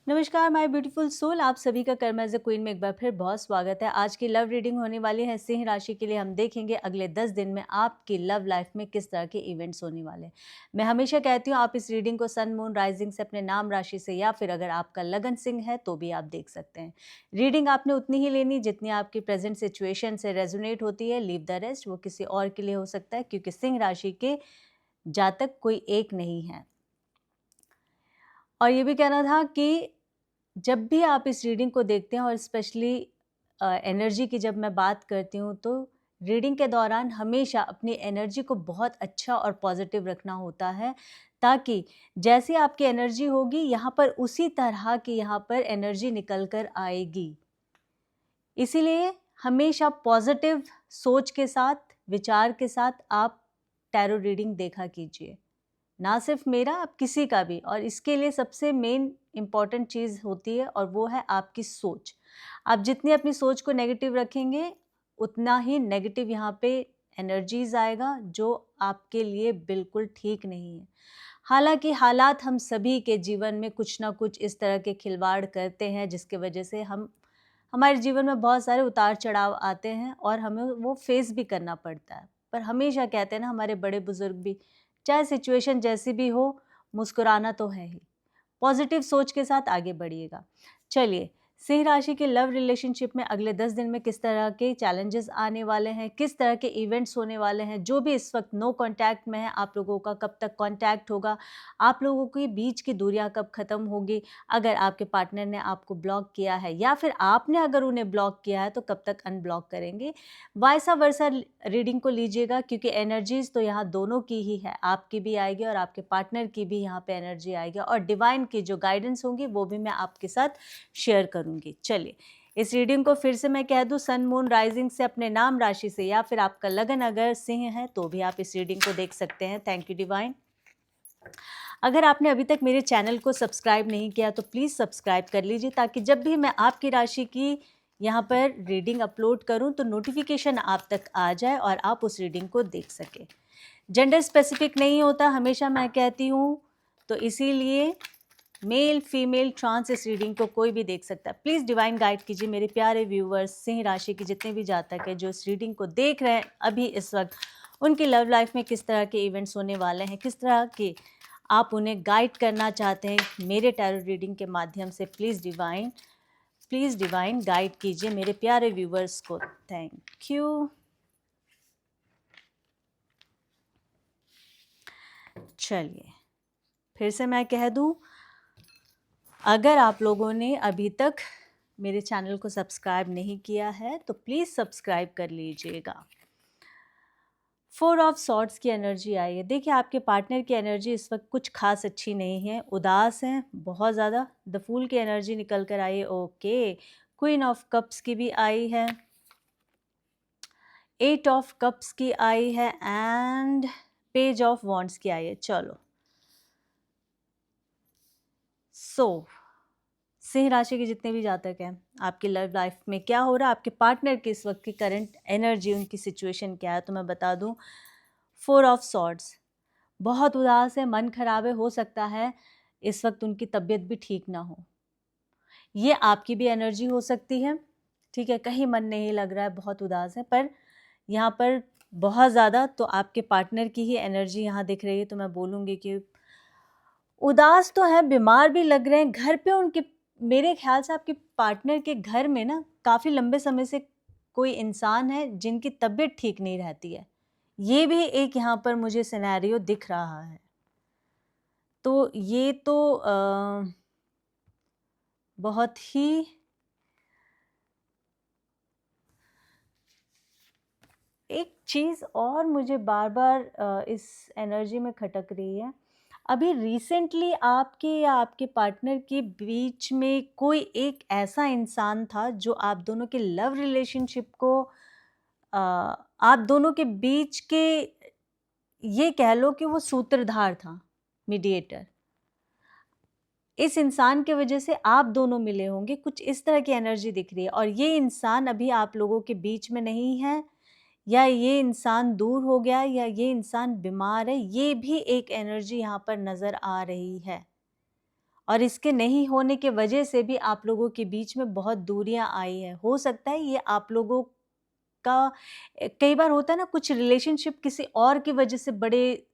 नमस्कार my beautiful soul, आप सभी का कर्म एज अ क्वीन में एक बार फिर बहुत स्वागत है। आज की लव रीडिंग होने वाली है सिंह राशि के लिए। हम देखेंगे अगले 10 दिन में आपकी लव लाइफ में किस तरह के इवेंट्स होने वाले हैं। मैं हमेशा कहती हूँ आप इस रीडिंग को सन मून राइजिंग से, अपने नाम राशि से, या फिर अगर आपका लगन सिंह है तो भी आप देख सकते हैं। रीडिंग आपने उतनी ही लेनी जितनी आपकी प्रेजेंट सिचुएशन से रेजोनेट होती है। लीव द रेस्ट, वो किसी और के लिए हो सकता है, क्योंकि सिंह राशि के जातक कोई एक नहीं है। और ये भी कहना था कि जब भी आप इस रीडिंग को देखते हैं, और स्पेशली एनर्जी की जब मैं बात करती हूँ, तो रीडिंग के दौरान हमेशा अपनी एनर्जी को बहुत अच्छा और पॉजिटिव रखना होता है, ताकि जैसी आपकी एनर्जी होगी यहाँ पर उसी तरह की यहाँ पर एनर्जी निकल कर आएगी। इसीलिए हमेशा पॉजिटिव सोच के साथ, विचार के साथ आप टैरो रीडिंग देखा कीजिए, ना सिर्फ मेरा, आप किसी का भी। और इसके लिए सबसे मेन इम्पॉर्टेंट चीज़ होती है, और वो है आपकी सोच। आप जितनी अपनी सोच को नेगेटिव रखेंगे, उतना ही नेगेटिव यहाँ पे एनर्जीज आएगा, जो आपके लिए बिल्कुल ठीक नहीं है। हालांकि हालात हम सभी के जीवन में कुछ ना कुछ इस तरह के खिलवाड़ करते हैं, जिसके वजह से हमारे जीवन में बहुत सारे उतार चढ़ाव आते हैं, और हमें वो फेस भी करना पड़ता है। पर हमेशा कहते हैं ना हमारे बड़े बुजुर्ग भी, चाहे सिचुएशन जैसी भी हो, मुस्कुराना तो है ही। पॉजिटिव सोच के साथ आगे बढ़िएगा। चलिए, सिंह राशि के लव रिलेशनशिप में अगले 10 दिन में किस तरह के चैलेंजेस आने वाले हैं, किस तरह के इवेंट्स होने वाले हैं। जो भी इस वक्त नो कांटेक्ट में है, आप लोगों का कब तक कांटेक्ट होगा, आप लोगों के बीच की दूरियां कब खत्म होगी, अगर आपके पार्टनर ने आपको ब्लॉक किया है या फिर आपने अगर उन्हें ब्लॉक किया है तो कब तक अनब्लॉक करेंगे। वाइसा वर्सा रीडिंग को लीजिएगा, क्योंकि एनर्जीज तो यहाँ दोनों की ही है, आपकी भी आएगी और आपके पार्टनर की भी यहाँ पे एनर्जी आएगी, और डिवाइन की जो गाइडेंस होंगी वो भी मैं आपके साथ शेयर करूंगी। चलिए, इस रीडिंग को फिर से मैं कह दूं, सन मून राइजिंग से, अपने नाम राशि से, या फिर आपका लगन अगर सिंह है तो भी आप इस रीडिंग को देख सकते हैं। Thank you divine. अगर आपने अभी तक मेरे चैनल को सब्सक्राइब नहीं किया तो प्लीज़ सब्सक्राइब कर लीजिए, ताकि जब भी मैं आपकी राशि की यहाँ पर रीडिंग अपलोड करूँ तो नोटिफिकेशन आप तक आ जाए और आप उस रीडिंग को देख सकें। जेंडर स्पेसिफिक नहीं होता, हमेशा मैं कहती हूँ, तो इसीलिए मेल फीमेल ट्रांस इस रीडिंग को कोई भी देख सकता है। प्लीज़ डिवाइन गाइड कीजिए मेरे प्यारे व्यूवर्स, सिंह राशि के जितने भी जातक हैं जो इस रीडिंग को देख रहे हैं अभी इस वक्त, उनकी लव लाइफ में किस तरह के इवेंट्स होने वाले हैं, किस तरह के आप उन्हें गाइड करना चाहते हैं मेरे टैरो रीडिंग के माध्यम से। प्लीज़ डिवाइन गाइड कीजिए मेरे प्यारे व्यूवर्स को। Thank you. चलिए, फिर से मैं कह दूं, अगर आप लोगों ने अभी तक मेरे चैनल को सब्सक्राइब नहीं किया है तो प्लीज़ सब्सक्राइब कर लीजिएगा। 4 ऑफ सॉर्ड्स की एनर्जी आई है। देखिए, आपके पार्टनर की एनर्जी इस वक्त कुछ खास अच्छी नहीं है, उदास हैं बहुत ज़्यादा। द फूल की एनर्जी निकल कर आई है। ओके, क्वीन ऑफ कप्स की भी आई है, 8 ऑफ कप्स की आई है, एंड पेज ऑफ वॉन्ड्स की आई है। चलो, सिंह राशि के जितने भी जातक हैं, आपकी लव लाइफ में क्या हो रहा है, आपके पार्टनर की इस वक्त की करंट एनर्जी, उनकी सिचुएशन क्या है, तो मैं बता दूं, 4 ऑफ सॉर्ड्स, बहुत उदास है, मन खराब है, हो सकता है इस वक्त उनकी तबीयत भी ठीक ना हो। ये आपकी भी एनर्जी हो सकती है, ठीक है, कहीं मन नहीं लग रहा है, बहुत उदास है, पर यहाँ पर बहुत ज़्यादा तो आपके पार्टनर की ही एनर्जी यहाँ दिख रही है। तो मैं बोलूँगी कि उदास तो है, बीमार भी लग रहे हैं घर पे उनके। मेरे ख्याल से आपके पार्टनर के घर में ना काफ़ी लंबे समय से कोई इंसान है जिनकी तबीयत ठीक नहीं रहती है। ये भी एक यहाँ पर मुझे सिनेरियो दिख रहा है। तो ये तो बहुत ही एक चीज़ और मुझे बार बार इस एनर्जी में खटक रही है। अभी रिसेंटली आपके या आपके पार्टनर के बीच में कोई एक ऐसा इंसान था जो आप दोनों के लव रिलेशनशिप को आप दोनों के बीच के, ये कह लो कि वो सूत्रधार था, मीडिएटर। इस इंसान की वजह से आप दोनों मिले होंगे, कुछ इस तरह की एनर्जी दिख रही है। और ये इंसान अभी आप लोगों के बीच में नहीं है, या ये इंसान दूर हो गया, या ये इंसान बीमार है, ये भी एक एनर्जी यहाँ पर नज़र आ रही है। और इसके नहीं होने के वजह से भी आप लोगों के बीच में बहुत दूरियां आई हैं। हो सकता है ये आप लोगों का कई बार होता है ना, कुछ रिलेशनशिप किसी और की वजह से बड़े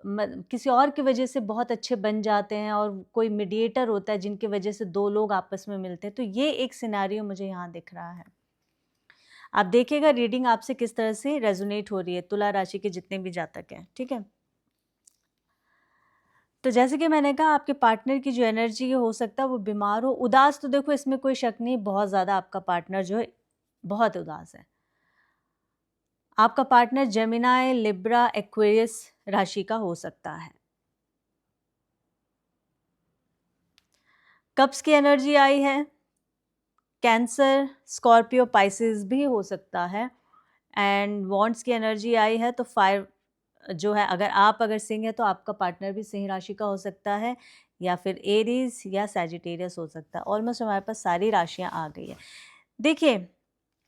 किसी और की वजह से बहुत अच्छे बन जाते हैं, और कोई मीडिएटर होता है जिनकी वजह से दो लोग आपस में मिलते हैं। तो ये एक सिनेरियो मुझे यहाँ दिख रहा है। आप देखिएगा रीडिंग आपसे किस तरह से रेजोनेट हो रही है, तुला राशि के जितने भी जातक हैं, ठीक है। तो जैसे कि मैंने कहा, आपके पार्टनर की जो एनर्जी हो सकता है वो बीमार हो, उदास, तो देखो इसमें कोई शक नहीं, बहुत ज़्यादा आपका पार्टनर जो है बहुत उदास है। आपका पार्टनर जेमिनाई, लिब्रा, एक्वेरियस राशि का हो सकता है। कप्स की एनर्जी आई है, कैंसर, स्कॉर्पियो, पाइसेस भी हो सकता है। एंड वॉन्ड्स की एनर्जी आई है, तो फायर जो है, अगर सिंह है तो आपका पार्टनर भी सिंह राशि का हो सकता है, या फिर एरीज या सैजिटेरियस हो सकता है। ऑलमोस्ट हमारे पास सारी राशियां आ गई है। देखिए,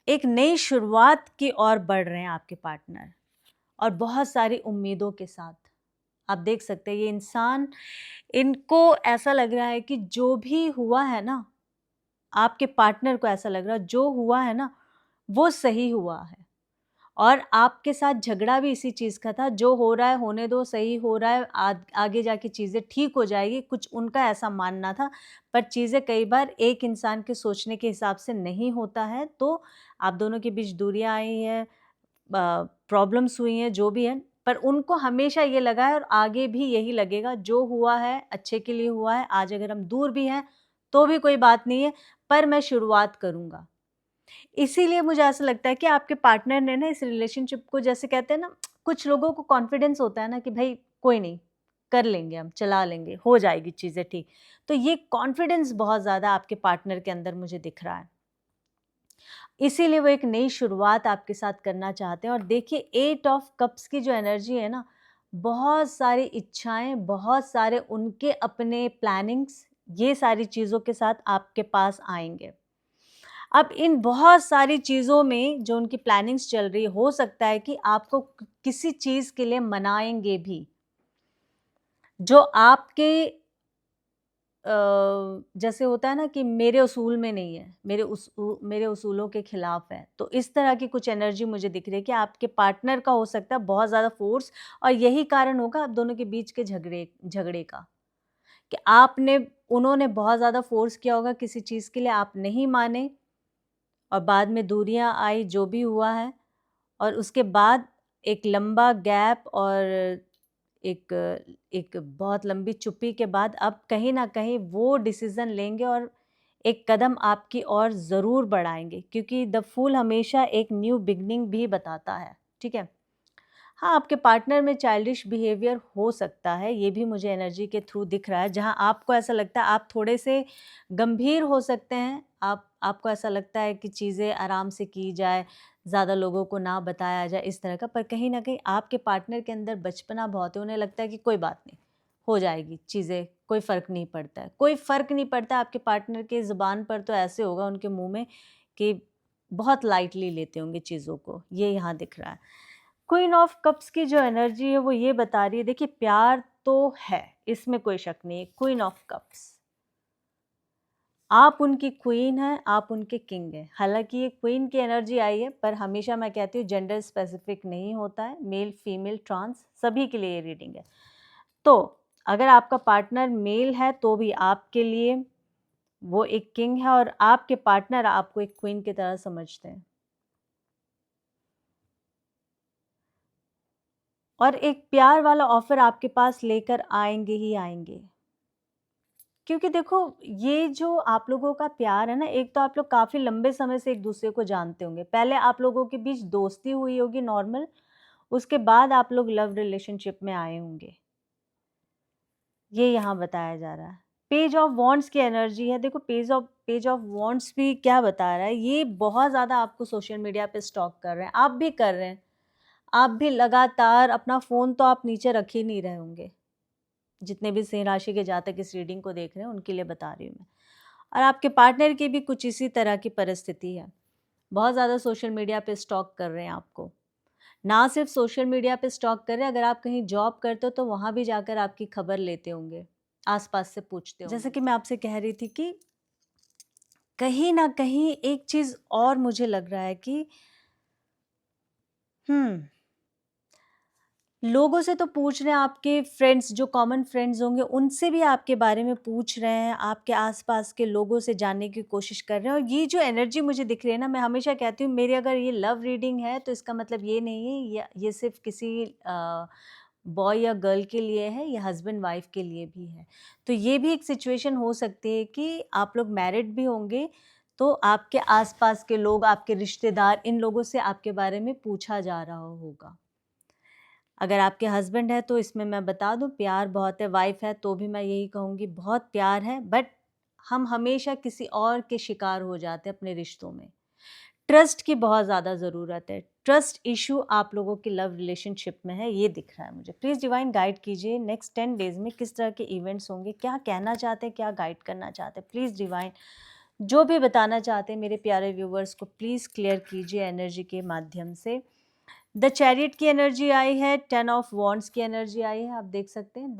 एक नई शुरुआत की ओर बढ़ रहे हैं आपके पार्टनर, और बहुत सारी उम्मीदों के साथ। आप देख सकते हैं ये इंसान, इनको ऐसा लग रहा है कि जो भी हुआ है ना, आपके पार्टनर को ऐसा लग रहा है जो हुआ है ना वो सही हुआ है, और आपके साथ झगड़ा भी इसी चीज़ का था। जो हो रहा है होने दो, सही हो रहा है, आगे जाके चीज़ें ठीक हो जाएगी, कुछ उनका ऐसा मानना था। पर चीज़ें कई बार एक इंसान के सोचने के हिसाब से नहीं होता है, तो आप दोनों के बीच दूरियां आई हैं, प्रॉब्लम्स हुई हैं, जो भी है, पर उनको हमेशा ये लगा है और आगे भी यही लगेगा, जो हुआ है अच्छे के लिए हुआ है। आज अगर हम दूर भी हैं तो भी कोई बात नहीं है, पर मैं शुरुआत करूँगा। इसीलिए मुझे ऐसा लगता है कि आपके पार्टनर ने ना इस रिलेशनशिप को, जैसे कहते हैं ना, कुछ लोगों को कॉन्फिडेंस होता है ना कि भाई कोई नहीं, कर लेंगे, हम चला लेंगे, हो जाएगी चीज़ें ठीक। तो ये कॉन्फिडेंस बहुत ज़्यादा आपके पार्टनर के अंदर मुझे दिख रहा है। इसीलिए वो एक नई शुरुआत आपके साथ करना चाहते हैं। और देखिए, 8 ऑफ कप्स की जो एनर्जी है ना, बहुत सारी इच्छाएं, बहुत सारे उनके अपने प्लानिंग्स, ये सारी चीज़ों के साथ आपके पास आएंगे। अब इन बहुत सारी चीज़ों में जो उनकी प्लानिंग्स चल रही है, हो सकता है कि आपको किसी चीज़ के लिए मनाएंगे भी, जो आपके जैसे होता है ना कि मेरे उसूल में नहीं है, मेरे उसूलों के खिलाफ है। तो इस तरह की कुछ एनर्जी मुझे दिख रही है कि आपके पार्टनर का हो सकता है बहुत ज़्यादा फोर्स, और यही कारण होगा आप दोनों के बीच के झगड़े का, कि उन्होंने बहुत ज़्यादा फोर्स किया होगा किसी चीज़ के लिए, आप नहीं माने, और बाद में दूरियां आई, जो भी हुआ है। और उसके बाद एक लंबा गैप और एक एक बहुत लंबी चुप्पी के बाद अब कहीं न कहीं वो डिसीज़न लेंगे, और एक कदम आपकी ओर ज़रूर बढ़ाएँगे, क्योंकि द फूल हमेशा एक न्यू बिगिनिंग भी बताता है, ठीक है? हाँ, आपके पार्टनर में चाइल्डिश बिहेवियर हो सकता है, ये भी मुझे एनर्जी के थ्रू दिख रहा है, जहाँ आपको ऐसा लगता है आप थोड़े से गंभीर हो सकते हैं, आपको ऐसा लगता है कि चीज़ें आराम से की जाए, ज़्यादा लोगों को ना बताया जाए, इस तरह का। पर कहीं न कहीं आपके पार्टनर के अंदर बचपना बहुत है, उन्हें लगता है कि कोई बात नहीं, हो जाएगी चीज़ें, कोई फ़र्क नहीं पड़ता है, कोई फ़र्क नहीं पड़ता। आपके पार्टनर की ज़ुबान पर तो ऐसे होगा उनके मुँह में कि बहुत लाइटली लेते होंगे चीज़ों को, ये यहाँ दिख रहा है। क्वीन ऑफ कप्स की जो एनर्जी है वो ये बता रही है, देखिए प्यार तो है, इसमें कोई शक नहीं है। क्वीन ऑफ कप्स, आप उनकी क्वीन हैं, आप उनके किंग हैं। हालांकि ये क्वीन की एनर्जी आई है, पर हमेशा मैं कहती हूँ जेंडर स्पेसिफिक नहीं होता है, मेल, फीमेल, ट्रांस सभी के लिए ये रीडिंग है। तो अगर आपका पार्टनर मेल है तो भी आपके लिए वो एक किंग है, और आपके पार्टनर आपको एक क्वीन की तरह समझते हैं, और एक प्यार वाला ऑफर आपके पास लेकर आएंगे ही आएंगे। क्योंकि देखो, ये जो आप लोगों का प्यार है ना, एक तो आप लोग काफ़ी लंबे समय से एक दूसरे को जानते होंगे, पहले आप लोगों के बीच दोस्ती हुई होगी नॉर्मल, उसके बाद आप लोग लव रिलेशनशिप में आए होंगे, ये यहाँ बताया जा रहा है। पेज ऑफ वॉन्ड्स की एनर्जी है, देखो पेज ऑफ वॉन्ड्स भी क्या बता रहा है, ये बहुत ज़्यादा आपको सोशल मीडिया पे स्टॉक कर रहे हैं, आप भी कर रहे हैं, आप भी लगातार अपना फ़ोन तो आप नीचे रख ही नहीं रहे होंगे। जितने भी सिंह राशि के जातक इस रीडिंग को देख रहे हैं उनके लिए बता रही हूँ मैं। और आपके पार्टनर की भी कुछ इसी तरह की परिस्थिति है, बहुत ज़्यादा सोशल मीडिया पे स्टॉक कर रहे हैं आपको। ना सिर्फ सोशल मीडिया पे स्टॉक कर रहे हैं, अगर आप कहीं जॉब करते हो तो वहाँ भी जाकर आपकी खबर लेते होंगे, आसपास से पूछते हो। जैसा कि मैं आपसे कह रही थी कि कहीं ना कहीं एक चीज और मुझे लग रहा है कि लोगों से तो पूछ रहे हैं, आपके फ्रेंड्स जो कॉमन फ्रेंड्स होंगे उनसे भी आपके बारे में पूछ रहे हैं, आपके आसपास के लोगों से जानने की कोशिश कर रहे हैं। और ये जो एनर्जी मुझे दिख रही है ना, मैं हमेशा कहती हूँ मेरी अगर ये लव रीडिंग है तो इसका मतलब ये नहीं है ये सिर्फ किसी बॉय या गर्ल के लिए है, ये हस्बैंड वाइफ के लिए भी है। तो ये भी एक सिचुएशन हो सकती है कि आप लोग मैरिड भी होंगे तो आपके आसपास के लोग, आपके रिश्तेदार, इन लोगों से आपके बारे में पूछा जा रहा होगा। अगर आपके हस्बैंड है तो इसमें मैं बता दूं प्यार बहुत है, वाइफ है तो भी मैं यही कहूँगी बहुत प्यार है, बट हम हमेशा किसी और के शिकार हो जाते हैं अपने रिश्तों में। ट्रस्ट की बहुत ज़्यादा ज़रूरत है। ट्रस्ट इशू आप लोगों की लव रिलेशनशिप में है, ये दिख रहा है मुझे। प्लीज़ डिवाइन गाइड कीजिए नेक्स्ट 10 डेज़ में किस तरह के इवेंट्स होंगे, क्या कहना चाहते हैं, क्या गाइड करना चाहते हैं। प्लीज़ डिवाइन जो भी बताना चाहते हैं मेरे प्यारे व्यूवर्स को प्लीज़ क्लियर कीजिए एनर्जी के माध्यम से। द चैरियट की एनर्जी आई है, 10 ऑफ वॉन्ड्स की एनर्जी आई है, आप देख सकते हैं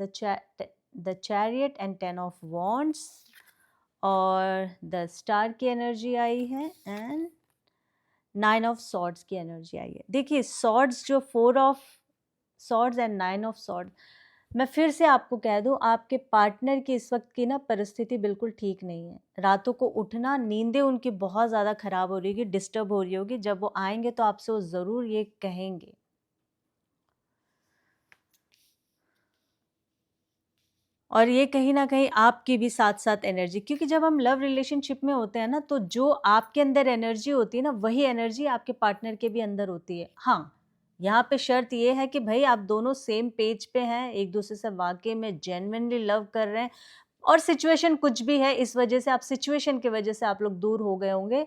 the chariot and 10 of wands, और द स्टार की एनर्जी आई है एंड 9 ऑफ सॉर्ड्स की एनर्जी आई है। देखिए सॉर्ड्स जो 4 of swords and 9 of swords, मैं फिर से आपको कह दूं आपके पार्टनर की इस वक्त की ना परिस्थिति बिल्कुल ठीक नहीं है। रातों को उठना, नींदें उनकी बहुत ज़्यादा ख़राब हो रही होगी, डिस्टर्ब हो रही होगी। जब वो आएंगे तो आपसे वो ज़रूर ये कहेंगे। और ये कहीं ना कहीं आपकी भी साथ साथ एनर्जी, क्योंकि जब हम लव रिलेशनशिप में होते हैं ना तो जो आपके अंदर एनर्जी होती है ना वही एनर्जी आपके पार्टनर के भी अंदर होती है। हाँ, यहाँ पे शर्त ये है कि भाई आप दोनों सेम पेज पे हैं, एक दूसरे से वाकई में जेन्युइनली लव कर रहे हैं, और सिचुएशन कुछ भी है इस वजह से, आप सिचुएशन की वजह से आप लोग दूर हो गए होंगे,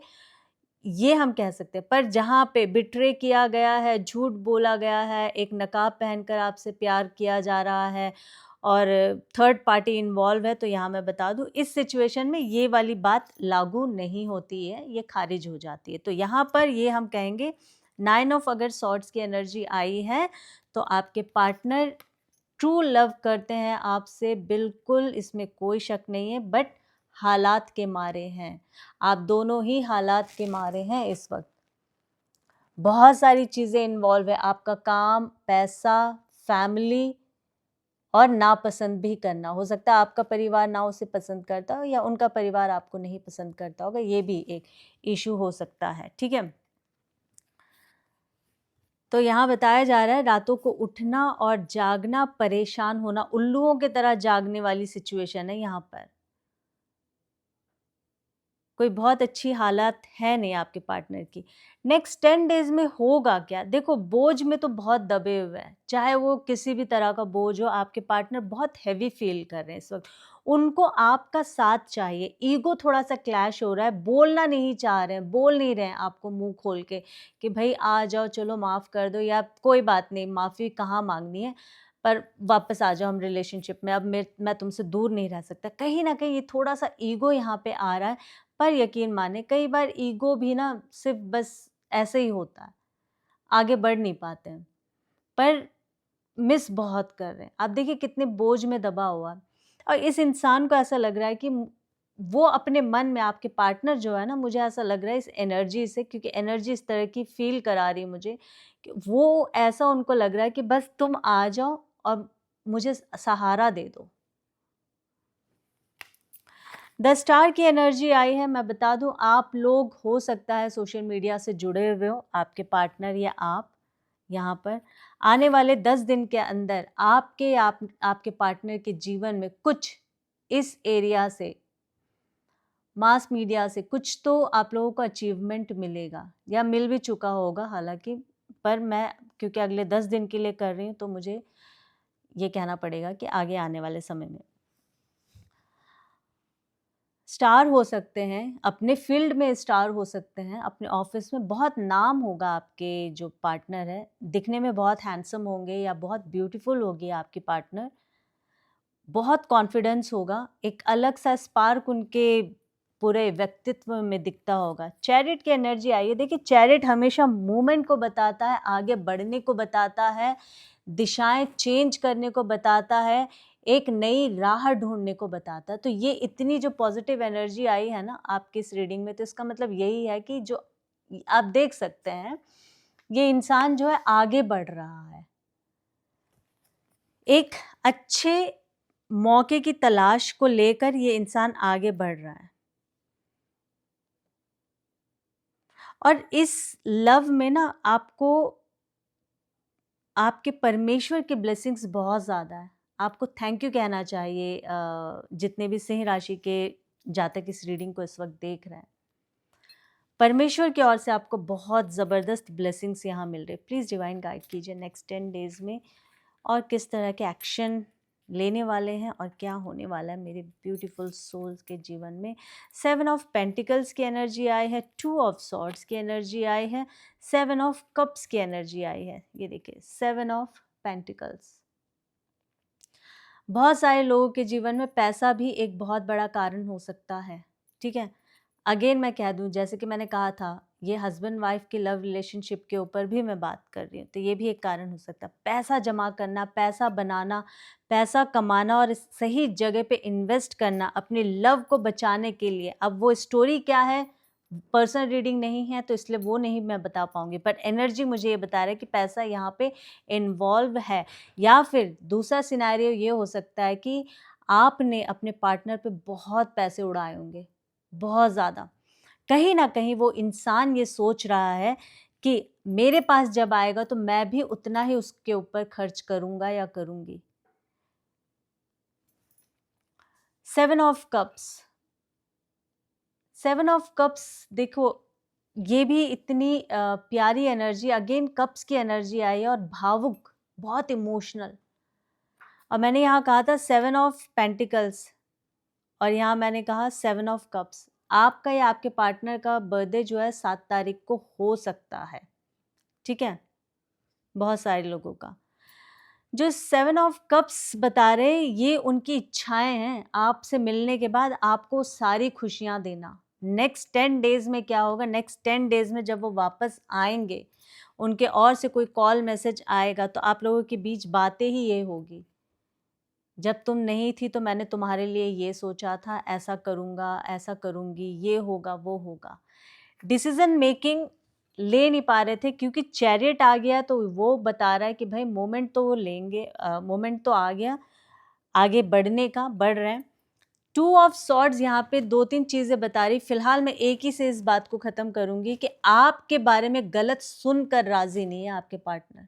ये हम कह सकते हैं। पर जहाँ पे बिट्रे किया गया है, झूठ बोला गया है, एक नकाब पहनकर आपसे प्यार किया जा रहा है और थर्ड पार्टी इन्वॉल्व है, तो यहाँ मैं बता दूँ इस सिचुएशन में ये वाली बात लागू नहीं होती है, ये खारिज हो जाती है। तो यहाँ पर ये हम कहेंगे 9 ऑफ अगर सॉर्ड्स की एनर्जी आई है तो आपके पार्टनर ट्रू लव करते हैं आपसे, बिल्कुल इसमें कोई शक नहीं है, बट हालात के मारे हैं। आप दोनों ही हालात के मारे हैं इस वक्त। बहुत सारी चीज़ें इन्वॉल्व है, आपका काम, पैसा, फैमिली और नापसंद भी करना। हो सकता है आपका परिवार ना उसे पसंद करता हो या उनका परिवार आपको नहीं पसंद करता होगा, ये भी एक इशू हो सकता है। ठीक है, तो यहाँ बताया जा रहा है रातों को उठना और जागना, परेशान होना, उल्लुओं की तरह जागने वाली सिचुएशन है यहाँ पर। कोई बहुत अच्छी हालत है नहीं आपके पार्टनर की। नेक्स्ट 10 डेज़ में होगा क्या? देखो बोझ में तो बहुत दबे हुए हैं, चाहे वो किसी भी तरह का बोझ हो, आपके पार्टनर बहुत हेवी फील कर रहे हैं इस वक्त। उनको आपका साथ चाहिए, ईगो थोड़ा सा क्लैश हो रहा है, बोलना नहीं चाह रहे हैं, बोल नहीं रहे हैं आपको मुंह खोल के कि भाई आ जाओ, चलो माफ़ कर दो, या कोई बात नहीं, माफ़ी कहाँ मांगनी है, पर वापस आ जाओ हम रिलेशनशिप में, अब मैं तुमसे दूर नहीं रह सकता। कहीं ना कहीं ये थोड़ा सा ईगो यहाँ पे आ रहा है। पर यकीन माने कई बार ईगो भी ना सिर्फ बस ऐसे ही होता है, आगे बढ़ नहीं पाते हैं, पर मिस बहुत कर रहे हैं। आप देखिए कितने बोझ में दबा हुआ है, और इस इंसान को ऐसा लग रहा है कि वो अपने मन में, आपके पार्टनर जो है ना, मुझे ऐसा लग रहा है इस एनर्जी से, क्योंकि एनर्जी इस तरह की फील करा रही है मुझे कि वो ऐसा उनको लग रहा है कि बस तुम आ जाओ और मुझे सहारा दे दो। द स्टार की एनर्जी आई है। मैं बता दूं आप लोग हो सकता है सोशल मीडिया से जुड़े हुए हो, आपके पार्टनर या आप। यहाँ पर आने वाले 10 दिन के अंदर आपके पार्टनर के जीवन में कुछ इस एरिया से, मास मीडिया से कुछ तो आप लोगों को अचीवमेंट मिलेगा या मिल भी चुका होगा हालांकि, पर मैं क्योंकि अगले 10 दिन के लिए कर रही हूँ तो मुझे ये कहना पड़ेगा कि आगे आने वाले समय में स्टार हो सकते हैं, अपने फील्ड में स्टार हो सकते हैं, अपने ऑफिस में बहुत नाम होगा आपके जो पार्टनर है, दिखने में बहुत हैंडसम होंगे या बहुत ब्यूटीफुल होगी आपकी पार्टनर, बहुत कॉन्फिडेंस होगा, एक अलग सा स्पार्क उनके पूरे व्यक्तित्व में दिखता होगा। चैरिट की एनर्जी आई है। देखिए चैरिट हमेशा मूवमेंट को बताता है, आगे बढ़ने को बताता है, दिशाएं चेंज करने को बताता है, एक नई राह ढूंढने को बताता है। तो ये इतनी जो पॉजिटिव एनर्जी आई है ना आपकी इस रीडिंग में, तो इसका मतलब यही है कि जो आप देख सकते हैं ये इंसान जो है आगे बढ़ रहा है, एक अच्छे मौके की तलाश को लेकर ये इंसान आगे बढ़ रहा है। और इस लव में ना आपको आपके परमेश्वर की ब्लेसिंग्स बहुत ज़्यादा है। आपको थैंक यू कहना चाहिए जितने भी सिंह राशि के जातक इस रीडिंग को इस वक्त देख रहे हैं। परमेश्वर की ओर से आपको बहुत ज़बरदस्त ब्लेसिंग्स यहाँ मिल रहे। प्लीज़ डिवाइन गाइड कीजिए नेक्स्ट 10 डेज़ में और किस तरह के एक्शन लेने वाले हैं और क्या होने वाला है मेरे ब्यूटीफुल सोल्स के जीवन में। 7 ऑफ पेंटिकल्स की एनर्जी आई है, 2 ऑफ सॉर्ड्स की एनर्जी आई है, 7 ऑफ कप्स की एनर्जी आई है। ये देखिए 7 ऑफ पेंटिकल्स। बहुत सारे लोगों के जीवन में पैसा भी एक बहुत बड़ा कारण हो सकता है, ठीक है। अगेन मैं कह दूं, जैसे कि मैंने कहा था, ये हस्बैंड वाइफ की लव रिलेशनशिप के ऊपर भी मैं बात कर रही हूँ, तो ये भी एक कारण हो सकता है। पैसा जमा करना, पैसा बनाना, पैसा कमाना और सही जगह पे इन्वेस्ट करना अपने लव को बचाने के लिए। अब वो स्टोरी क्या है, पर्सनल रीडिंग नहीं है तो इसलिए वो नहीं मैं बता पाऊंगी, बट एनर्जी मुझे ये बता रहा है कि पैसा यहाँ पे इन्वॉल्व है। या फिर दूसरा सिनेरियो ये हो सकता है कि आपने अपने पार्टनर पे बहुत पैसे उड़ाए होंगे, बहुत ज़्यादा। कहीं ना कहीं वो इंसान ये सोच रहा है कि मेरे पास जब आएगा तो मैं भी उतना ही उसके ऊपर खर्च करूंगा या करूंगी। 7 ऑफ कप्स, 7 ऑफ कप्स देखो, ये भी इतनी प्यारी एनर्जी, अगेन कप्स की एनर्जी आई है और भावुक, बहुत इमोशनल। और मैंने यहाँ कहा था 7 ऑफ पेंटिकल्स और यहाँ मैंने कहा 7 ऑफ कप्स। आपका या आपके पार्टनर का बर्थडे जो है 7 तारीख को हो सकता है, ठीक है, बहुत सारे लोगों का। जो 7 ऑफ कप्स बता रहे, ये उनकी इच्छाएं हैं आपसे मिलने के बाद आपको सारी खुशियां देना। नेक्स्ट 10 डेज में क्या होगा, नेक्स्ट 10 डेज में जब वो वापस आएंगे, उनके और से कोई कॉल मैसेज आएगा तो आप लोगों के बीच बातें ही ये होगी, जब तुम नहीं थी तो मैंने तुम्हारे लिए ये सोचा था, ऐसा करूँगा, ऐसा करूँगी, ये होगा, वो होगा। डिसीजन मेकिंग ले नहीं पा रहे थे क्योंकि चैरियट आ गया, तो वो बता रहा है कि भाई मोमेंट तो वो लेंगे, मोमेंट तो आ गया आगे बढ़ने का, बढ़ रहे हैं। 2 ऑफ सॉर्ड्स यहाँ पे 2-3 चीज़ें बता रही। फिलहाल मैं एक ही से इस बात को ख़त्म करूँगी कि आपके बारे में गलत सुनकर राज़ी नहीं है आपके पार्टनर।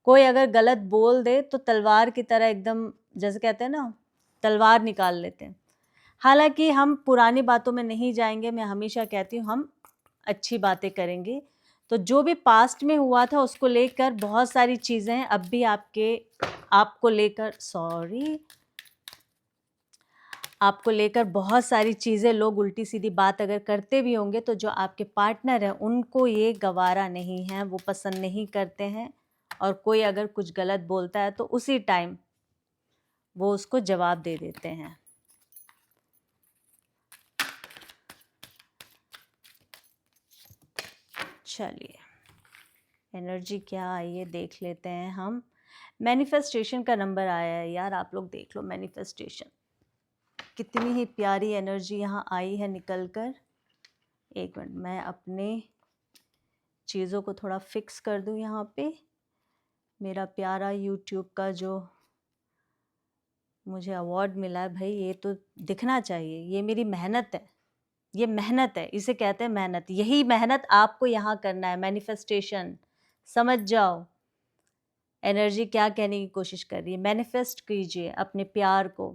कोई अगर गलत बोल दे तो तलवार की तरह एकदम, जैसे कहते हैं ना, तलवार निकाल लेते हैं। हालांकि हम पुरानी बातों में नहीं जाएंगे, मैं हमेशा कहती हूँ हम अच्छी बातें करेंगे। तो जो भी पास्ट में हुआ था उसको लेकर बहुत सारी चीज़ें हैं अब भी आपको लेकर बहुत सारी चीज़ें, लोग उल्टी सीधी बात अगर करते भी होंगे तो जो आपके पार्टनर हैं उनको ये गवारा नहीं है, वो पसंद नहीं करते हैं। और कोई अगर कुछ गलत बोलता है तो उसी टाइम वो उसको जवाब दे देते हैं। चलिए एनर्जी क्या आई है देख लेते हैं हम। मैनिफेस्टेशन का नंबर आया है यार, आप लोग देख लो मैनिफेस्टेशन, कितनी ही प्यारी एनर्जी यहाँ आई है निकल कर। एक मिनट, मैं अपने चीज़ों को थोड़ा फिक्स कर दूँ यहाँ पे। मेरा प्यारा यूट्यूब का जो मुझे अवार्ड मिला है भाई, ये तो दिखना चाहिए, ये मेरी मेहनत है, ये मेहनत है, इसे कहते हैं मेहनत। यही मेहनत आपको यहाँ करना है। मैनिफेस्टेशन, समझ जाओ एनर्जी क्या कहने की कोशिश कर रही है। मैनिफेस्ट कीजिए अपने प्यार को,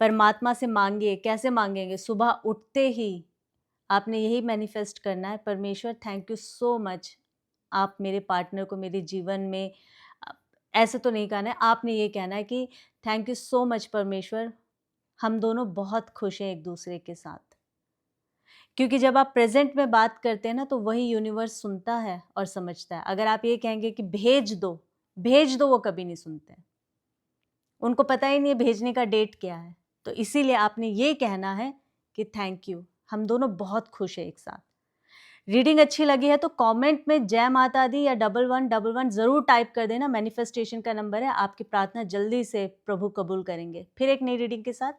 परमात्मा से मांगिए। कैसे मांगेंगे, सुबह उठते ही आपने यही मैनिफेस्ट करना है, परमेश्वर थैंक यू सो मच, आप मेरे पार्टनर को मेरे जीवन में, ऐसे तो नहीं कहना है, आपने ये कहना है कि थैंक यू सो मच परमेश्वर, हम दोनों बहुत खुश हैं एक दूसरे के साथ। क्योंकि जब आप प्रेजेंट में बात करते हैं ना तो वही यूनिवर्स सुनता है और समझता है। अगर आप ये कहेंगे कि भेज दो, वो कभी नहीं सुनते हैं, उनको पता ही नहीं है भेजने का डेट क्या है। तो इसीलिए आपने ये कहना है कि थैंक यू, हम दोनों बहुत खुश हैं एक साथ। रीडिंग अच्छी लगी है तो कमेंट में जय माता दी या 1111 ज़रूर टाइप कर देना। मैनिफेस्टेशन का नंबर है। आपकी प्रार्थना जल्दी से प्रभु कबूल करेंगे। फिर एक नई रीडिंग के साथ